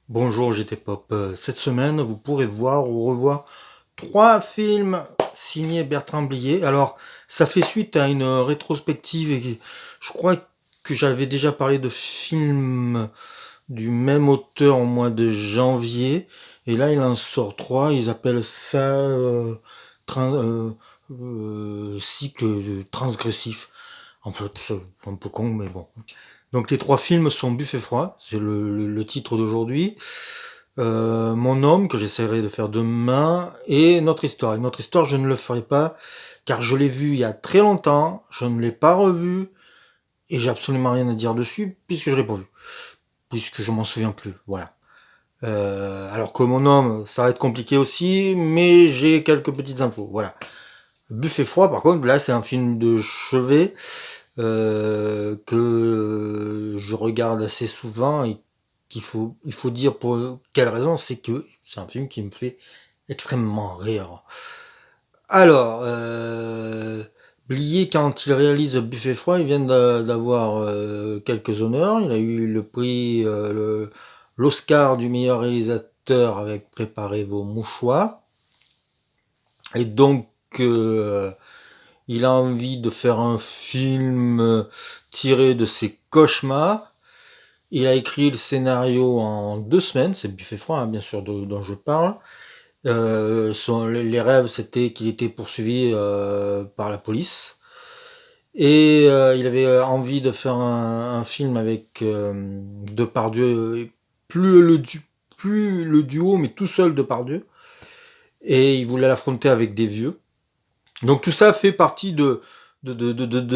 Bonjour JT Pop. Cette semaine, vous pourrez voir ou revoir 3 films signés Bertrand Blier. Alors, ça fait suite à une rétrospective et je crois que j'avais déjà parlé de films du même auteur au mois de janvier. Et là, il en sort 3. Ils appellent ça tran- euh, cycle transgressif. En fait, c'est un peu con, mais bon. Donc les 3 films sont Buff et Froid, c'est le titre d'aujourd'hui. Mon homme, que j'essaierai de faire demain, et Notre Histoire. Et Notre Histoire, je ne le ferai pas, car je l'ai vu il y a très longtemps, je ne l'ai pas revu, et j'ai absolument rien à dire dessus, puisque je l'ai pas vu, puisque je m'en souviens plus. Voilà. Alors que Mon homme, ça va être compliqué aussi, mais j'ai quelques petites infos. Voilà. Buff et Froid, par contre, là, c'est un film de chevet que je regarde assez souvent et il faut dire pour quelle raison, c'est que c'est un film qui me fait extrêmement rire. Alors, Blier, quand il réalise Buffet froid, il vient d'avoir quelques honneurs. Il a eu le prix, l'Oscar du meilleur réalisateur avec Préparez vos mouchoirs. Et donc, euh, il a envie de faire un film tiré de ses cauchemars. Il a écrit le scénario en 2 semaines, c'est Buffet froid, hein, bien sûr, dont je parle. Les rêves, c'était qu'il était poursuivi par la police. Et il avait envie de faire un film avec Depardieu, plus plus le duo, mais tout seul Depardieu. Et il voulait l'affronter avec des vieux. Donc tout ça fait partie de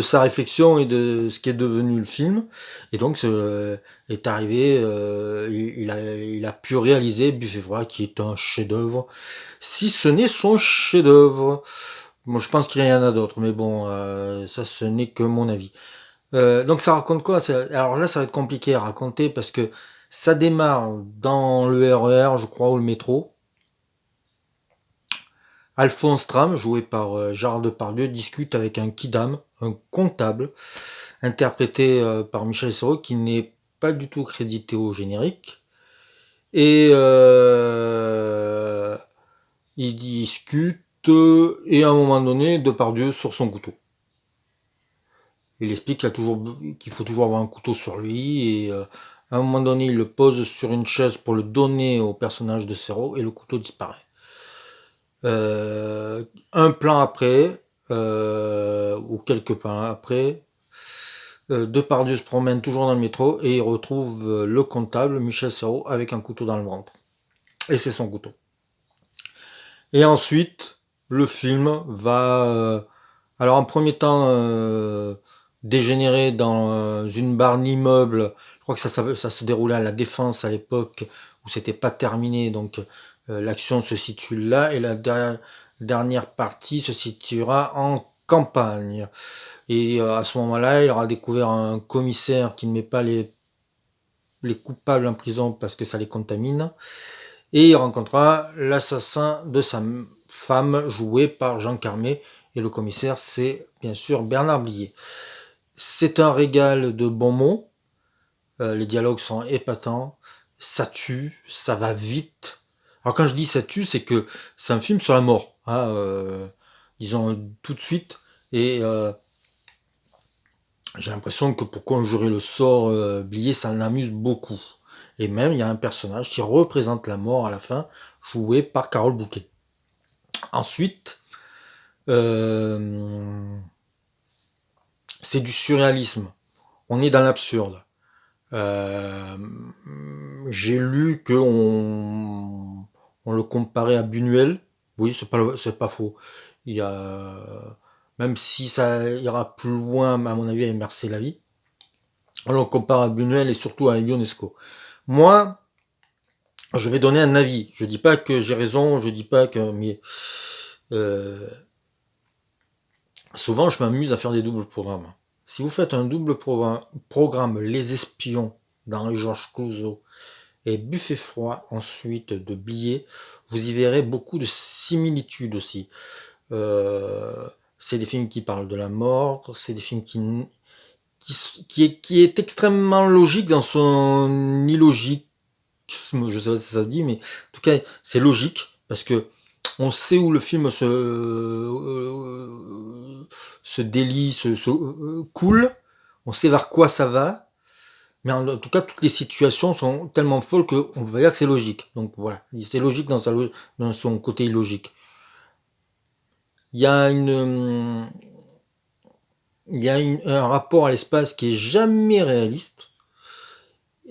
sa réflexion et de ce qui est devenu le film. Et donc est arrivé, il a pu réaliser Buffet froid, qui est un chef-d'œuvre, si ce n'est son chef-d'œuvre. Moi, je pense qu'il y en a d'autres, mais bon, ça, ce n'est que mon avis. Donc, ça raconte quoi? Alors là, ça va être compliqué à raconter parce que ça démarre dans le RER, je crois, ou le métro. Alphonse Tram, joué par Gérard Depardieu, discute avec un kidam, un comptable, interprété par Michel Serrault, qui n'est pas du tout crédité au générique. Et il discute, et à un moment donné, Depardieu sort son couteau. Il explique qu'il faut toujours avoir un couteau sur lui, et à un moment donné, il le pose sur une chaise pour le donner au personnage de Serrault, et le couteau disparaît. Un plan après, ou quelques plans après, Depardieu se promène toujours dans le métro et il retrouve le comptable, Michel Serrault, avec un couteau dans le ventre. Et c'est son couteau. Et ensuite, le film va, alors en premier temps, dégénérer dans une barre d'immeuble. Je crois que ça se déroulait à la Défense à l'époque où c'était pas terminé, donc l'action se situe là et la dernière partie se situera en campagne. Et à ce moment-là, il aura découvert un commissaire qui ne met pas les coupables en prison parce que ça les contamine. Et il rencontrera l'assassin de sa femme, joué par Jean Carmé. Et le commissaire, c'est bien sûr Bernard Blier. C'est un régal de bons mots. Les dialogues sont épatants. Ça tue, ça va vite. Alors quand je dis ça tue, c'est que c'est un film sur la mort, hein, disons tout de suite. Et j'ai l'impression que pour conjurer le sort, Blier, ça l'amuse beaucoup. Et même, il y a un personnage qui représente la mort à la fin, joué par Carole Bouquet. Ensuite, euh, c'est du surréalisme. On est dans l'absurde. Euh, j'ai lu on le comparait à Buñuel. Oui, c'est pas faux. Il y a, même si ça ira plus loin, à mon avis, avec Marcel la vie, on le compare à Buñuel et surtout à Ionesco. Moi, je vais donner un avis. Je dis pas que j'ai raison, je dis pas que, mais euh, souvent je m'amuse à faire des doubles programmes. Si vous faites un double programme Les Espions d'Henri Georges Clouzot et Buffet froid ensuite de Blier, vous y verrez beaucoup de similitudes aussi. C'est des films qui parlent de la mort, c'est des films qui est extrêmement logique dans son illogique. je sais pas si ça se dit, mais en tout cas, c'est logique, parce que on sait où le film se délie, coule, on sait vers quoi ça va, mais en tout cas, toutes les situations sont tellement folles qu'on peut dire que c'est logique. Donc voilà, c'est logique dans son côté illogique. Il y a un rapport à l'espace qui est jamais réaliste.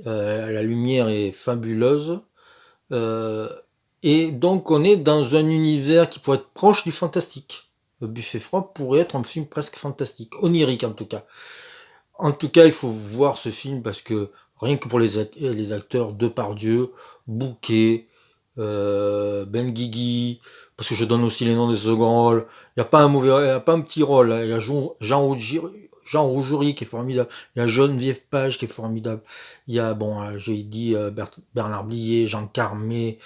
La lumière est fabuleuse. Et donc on est dans un univers qui pourrait être proche du fantastique. Le Buffet froid pourrait être un film presque fantastique, onirique en tout cas. En tout cas, il faut voir ce film parce que rien que pour les acteurs, Depardieu, Bouquet, Benguigui, parce que je donne aussi les noms des seconds rôles. Il n'y a pas un petit rôle. Hein. Il y a Jean Rougerie qui est formidable. Il y a Geneviève Page qui est formidable. Il y a, bon, j'ai dit Bernard Blier, Jean Carmé.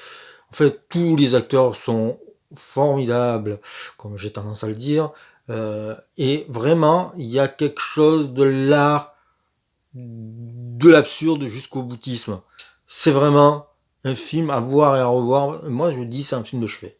En fait, tous les acteurs sont formidables, comme j'ai tendance à le dire. Et vraiment, il y a quelque chose de l'art, de l'absurde jusqu'au boutisme. C'est vraiment un film à voir et à revoir. Moi, je dis, c'est un film de chevet.